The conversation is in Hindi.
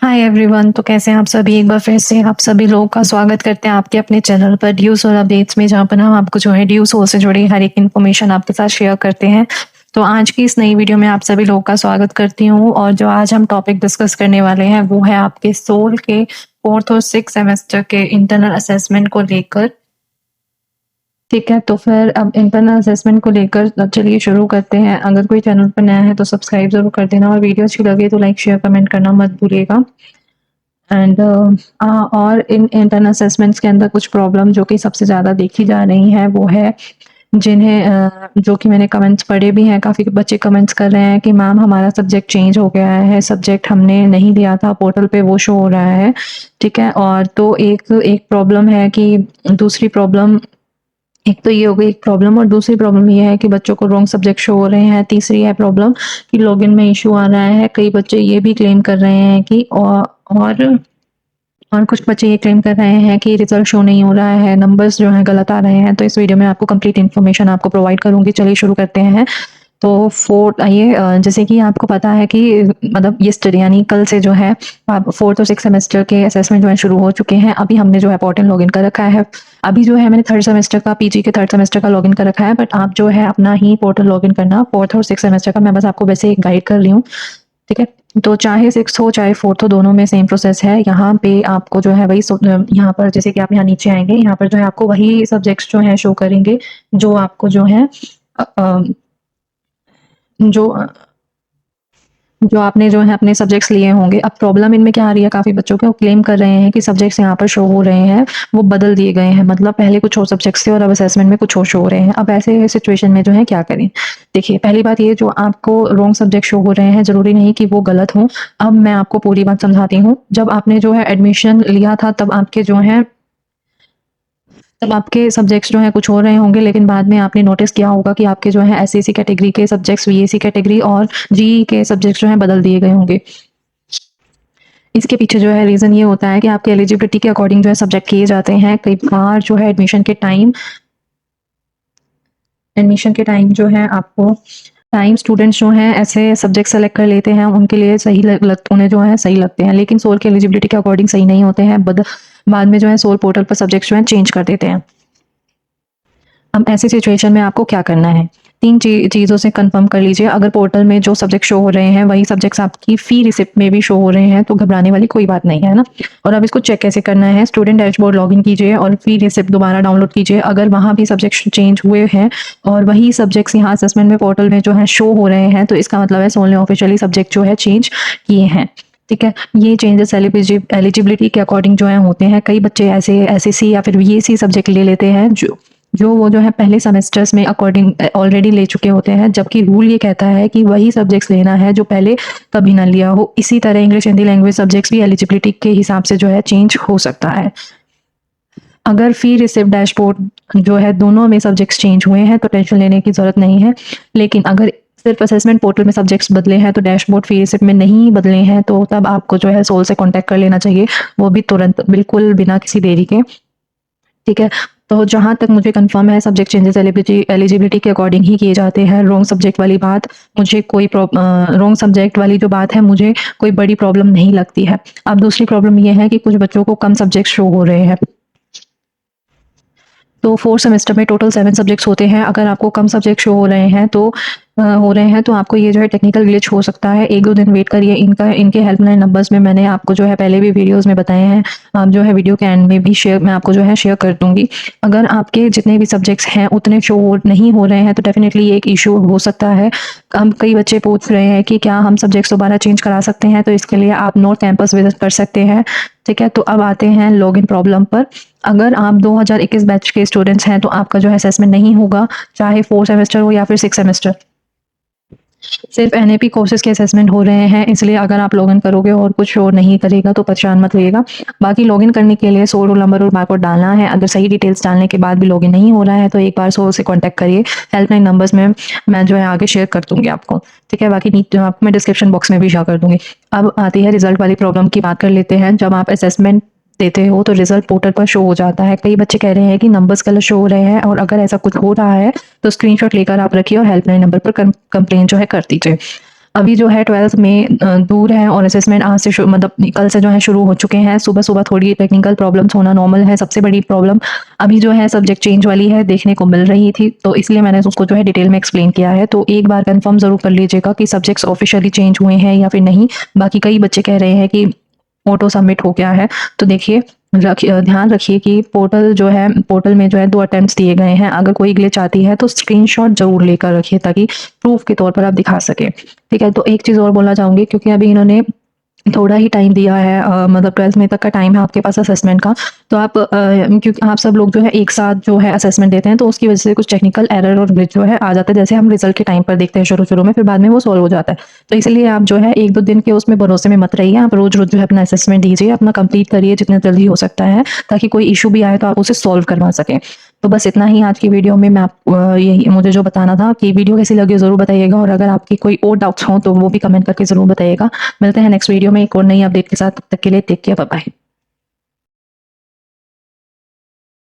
Hi everyone. तो कैसे हैं आप सभी। एक बार फिर से आप सभी लोगों का स्वागत करते हैं आपके अपने चैनल पर ड्यूज और अपडेट्स में, जहाँ पर हम आपको जो है ड्यू सोल से जुड़ी हर एक इन्फॉर्मेशन आपके साथ शेयर करते हैं। तो आज की इस नई वीडियो में आप सभी लोगों का स्वागत करती हूँ, और जो आज हम टॉपिक डिस्कस करने वाले हैं वो है आपके सोल के 4th और 6th सेमेस्टर के इंटरनल असेसमेंट को लेकर। ठीक है, तो फिर अब इंटरनल असेसमेंट को लेकर चलिए शुरू करते हैं। अगर कोई चैनल पर नया है तो सब्सक्राइब जरूर कर देना, और वीडियो अच्छी लगे तो लाइक शेयर कमेंट करना मत भूलिएगा। एंड और इन इंटरनल असेसमेंट्स के अंदर कुछ प्रॉब्लम जो कि सबसे ज़्यादा देखी जा रही हैं वो है जिन्हें जो कि मैंने कमेंट्स पढ़े भी हैं। काफ़ी बच्चे कमेंट्स कर रहे हैं कि मैम हमारा सब्जेक्ट चेंज हो गया है, सब्जेक्ट हमने नहीं लिया था, पोर्टल पे वो शो हो रहा है। ठीक है, और तो एक एक प्रॉब्लम है कि दूसरी प्रॉब्लम, एक तो ये हो गई एक प्रॉब्लम, और दूसरी प्रॉब्लम ये है कि बच्चों को रॉन्ग सब्जेक्ट शो हो रहे हैं। तीसरी है प्रॉब्लम कि लॉगिन में इशू आ रहा है। कई बच्चे ये भी क्लेम कर रहे हैं कि और कुछ बच्चे ये क्लेम कर रहे हैं कि रिजल्ट शो नहीं हो रहा है, नंबर्स जो हैं गलत आ रहे हैं। तो इस वीडियो में आपको कंप्लीट इन्फॉर्मेशन आपको प्रोवाइड करूँगी। चलिए शुरू करते हैं। तो जैसे कि आपको पता है कि मतलब येस्टरडे यानी कल से जो है अब 4th और 6th सेमेस्टर के असेसमेंट जो है शुरू हो चुके हैं। अभी हमने जो है पोर्टल लॉगिन कर रखा है। अभी जो है मैंने 3rd सेमेस्टर का, पीजी के 3rd सेमेस्टर का लॉगिन कर रखा है, बट आप जो है अपना ही पोर्टल लॉगिन करना 4th और 6th सेमेस्टर का। मैं बस आपको वैसे एक गाइड कर रही हूँ। ठीक है, तो चाहे 6th हो चाहे 4th हो, दोनों में सेम प्रोसेस है। यहाँ पे आपको जो है वही यहाँ पर जैसे कि आप यहाँ नीचे आएंगे, यहाँ पर जो है आपको वही सब्जेक्ट्स जो है शो करेंगे जो आपको जो है अ, अ, जो जो आपने जो है अपने सब्जेक्ट्स लिए होंगे। अब प्रॉब्लम इनमें क्या आ रही है, काफ़ी बच्चों के वो क्लेम कर रहे हैं कि सब्जेक्ट्स यहाँ पर शो हो रहे हैं वो बदल दिए गए हैं, मतलब पहले कुछ और सब्जेक्ट्स थे और अब असेसमेंट में कुछ और शो हो रहे हैं। अब ऐसे सिचुएशन में जो है क्या करें। देखिए, पहली बात ये, जो आपको रॉन्ग सब्जेक्ट शो हो रहे हैं ज़रूरी नहीं कि वो गलत हों। अब मैं आपको पूरी बात समझाती हूँ। जब आपने जो है एडमिशन लिया था तब आपके सब्जेक्ट्स जो हैं कुछ हो रहे होंगे, लेकिन बाद में आपने नोटिस किया होगा कि आपके जो है एससीसी कैटेगरी के सब्जेक्ट्स बीएससी कैटेगरी और जीई के सब्जेक्ट्स जो हैं बदल दिए गए होंगे। इसके पीछे जो है रीज़न ये होता है कि आपके एलिजिबिलिटी के अकॉर्डिंग जो है सब्जेक्ट किए जाते हैं। कई बार जो है एडमिशन के टाइम जो है आपको स्टूडेंट्स जो हैं ऐसे सब्जेक्ट सेलेक्ट कर लेते हैं, उनके लिए सही उन्हें जो है सही लगते हैं, लेकिन सोल की एलिजिबिलिटी के अकॉर्डिंग सही नहीं होते हैं। बाद में जो है सोल पोर्टल पर सब्जेक्ट्स जो है चेंज कर देते हैं। अब ऐसी सिचुएशन में आपको क्या करना है, 3 चीज़ों से कंफर्म कर लीजिए। अगर पोर्टल में जो सब्जेक्ट शो हो रहे हैं वही सब्जेक्ट्स आपकी फ़ी रिसिप्ट में भी शो हो रहे हैं तो घबराने वाली कोई बात नहीं है ना। और अब इसको चेक कैसे करना है, स्टूडेंट डैशबोर्ड लॉगिन कीजिए और फ़ी रिसिप्ट दोबारा डाउनलोड कीजिए। अगर वहाँ भी सब्जेक्ट चेंज हुए हैं और वही सब्जेक्ट्स यहाँ असेसमेंट में पोर्टल में जो है शो हो रहे हैं, तो इसका मतलब है सोल ने ऑफिशियली सब्जेक्ट जो है चेंज किए हैं। ठीक है, ये चेंजेस एलिजिबिलिटी के अकॉर्डिंग जो है होते हैं। कई बच्चे ऐसे एसएससी या फिर वीएसी सब्जेक्ट ले लेते हैं जो वो जो है पहले सेमेस्टर्स में अकॉर्डिंग ऑलरेडी ले चुके होते हैं, जबकि रूल ये कहता है कि वही सब्जेक्ट्स लेना है जो पहले कभी ना लिया हो। इसी तरह इंग्लिश हिंदी लैंग्वेज सब्जेक्ट्स भी एलिजिबिलिटी के हिसाब से जो है चेंज हो सकता है। अगर फी रिसिप्ट डैशबोर्ड जो है दोनों में सब्जेक्ट्स चेंज हुए हैं तो टेंशन लेने की ज़रूरत नहीं है, लेकिन अगर सिर्फ असेसमेंट पोर्टल में सब्जेक्ट्स बदले हैं तो डैशबोर्ड फी रिसिप्ट में नहीं बदले हैं, तो तब आपको जो है सोल से कॉन्टैक्ट कर लेना चाहिए, वो भी तुरंत, बिल्कुल बिना किसी देरी के। ठीक है, तो जहाँ तक मुझे कंफर्म है सब्जेक्ट चेंजेस एलिजिबिलिटी के अकॉर्डिंग ही किए जाते हैं। रॉन्ग सब्जेक्ट वाली बात मुझे रॉन्ग सब्जेक्ट वाली जो बात है मुझे कोई बड़ी प्रॉब्लम नहीं लगती है। अब दूसरी प्रॉब्लम ये है कि कुछ बच्चों को कम सब्जेक्ट शो हो रहे हैं। तो 4th सेमेस्टर में टोटल 7 सब्जेक्ट्स होते हैं। अगर आपको कम सब्जेक्ट शो हो रहे हैं तो आपको ये जो है टेक्निकल ग्लिच हो सकता है। 1-2 दिन वेट करिए। इनके हेल्पलाइन नंबर्स में मैंने आपको जो है पहले भी वीडियोज़ में बताए हैं। आप जो है वीडियो के एंड में भी मैं आपको जो है शेयर कर दूँगी। अगर आपके जितने भी सब्जेक्ट्स हैं उतने नहीं हो रहे हैं तो डेफ़िनेटली ये एक इश्यू हो सकता है। हम कई बच्चे पूछ रहे हैं कि क्या हम सब्जेक्ट्स दोबारा चेंज करा सकते हैं, तो इसके लिए आप नॉर्थ कैंपस विज़िट कर सकते हैं। ठीक है, तो अब आते हैं लॉगिन प्रॉब्लम पर। अगर आप 2021 बैच के स्टूडेंट्स हैं तो आपका जो है असेसमेंट नहीं होगा, चाहे 4th सेमेस्टर हो या फिर 6th सेमेस्टर। सिर्फ एनएपी कोर्सेज के असेसमेंट हो रहे हैं, इसलिए अगर आप लॉगिन करोगे और कुछ शो नहीं करेगा तो परेशान मत होइएगा। बाकी लॉगिन करने के लिए सोल रोल नंबर और बारकोड डालना है। अगर सही डिटेल्स डालने के बाद भी लॉगिन नहीं हो रहा है तो एक बार सोल से कॉन्टैक्ट करिए। हेल्पलाइन नंबर्स में मैं जो है आगे शेयर कर दूंगी आपको। ठीक है, बाकी आपको मैं डिस्क्रिप्शन बॉक्स में भी शेयर कर दूंगी। अब आती है रिजल्ट वाली प्रॉब्लम की बात कर लेते हैं। जब आप असेसमेंट देते हो तो रिजल्ट पोर्टल पर शो हो जाता है। कई बच्चे कह रहे हैं कि नंबर्स गलत शो हो रहे हैं, और अगर ऐसा कुछ हो रहा है तो स्क्रीनशॉट लेकर आप रखिए और हेल्पलाइन नंबर पर कंप्लेन जो है कर दीजिए। अभी जो है 12th में दूर है और असेसमेंट आज से मतलब कल से जो है शुरू हो चुके हैं। सुबह-सुबह थोड़ी टेक्निकल प्रॉब्लम्स होना नॉर्मल है। सबसे बड़ी प्रॉब्लम अभी जो है सब्जेक्ट चेंज वाली है, देखने को मिल रही थी, तो इसलिए मैंने उसको जो है डिटेल में एक्सप्लेन किया है। तो एक बार कन्फर्म ज़रूर कर लीजिएगा कि सब्जेक्ट्स ऑफ़िशियली चेंज हुए हैं या फिर नहीं। बाकी कई बच्चे कह रहे हैं कि ऑटो सबमिट हो गया है, तो देखिए ध्यान रखिए कि पोर्टल में जो है 2 अटेम्प्ट्स दिए गए हैं। अगर कोई ग्लिच आती है तो स्क्रीनशॉट ज़रूर लेकर रखिए ताकि प्रूफ के तौर पर आप दिखा सकें। ठीक है? तो एक चीज़ और बोलना चाहूँगी, क्योंकि अभी इन्होंने थोड़ा ही टाइम दिया है, मतलब 12th में तक का टाइम है आपके पास असेसमेंट का। तो आप क्योंकि आप सब लोग जो है एक साथ जो है असेसमेंट देते हैं, तो उसकी वजह से कुछ टेक्निकल एरर और ग्लिच जो है आ जाता है। जैसे हम रिजल्ट के टाइम पर देखते हैं शुरू-शुरू में, फिर बाद में वो सॉल्व हो जाता है। तो इसलिए आप जो है 1-2 दिन के उसमें भरोसे में मत रहिए। आप रोज़-रोज़ जो है अपना असेसमेंट दीजिए, अपना कंप्लीट करिए जितना जल्दी हो सकता है, ताकि कोई इश्यू भी आए तो आप उसे सॉल्व करवा सकें। तो बस इतना ही आज की वीडियो में मैं यही मुझे जो बताना था। कि वीडियो कैसी लगी ज़रूर बताइएगा, और अगर आपकी कोई और डाउट्स हों तो वो भी कमेंट करके ज़रूर बताइएगा। मिलते हैं नेक्स्ट वीडियो में एक और नई अपडेट के साथ। तब तक के लिए टेक केयर, बाय बाय।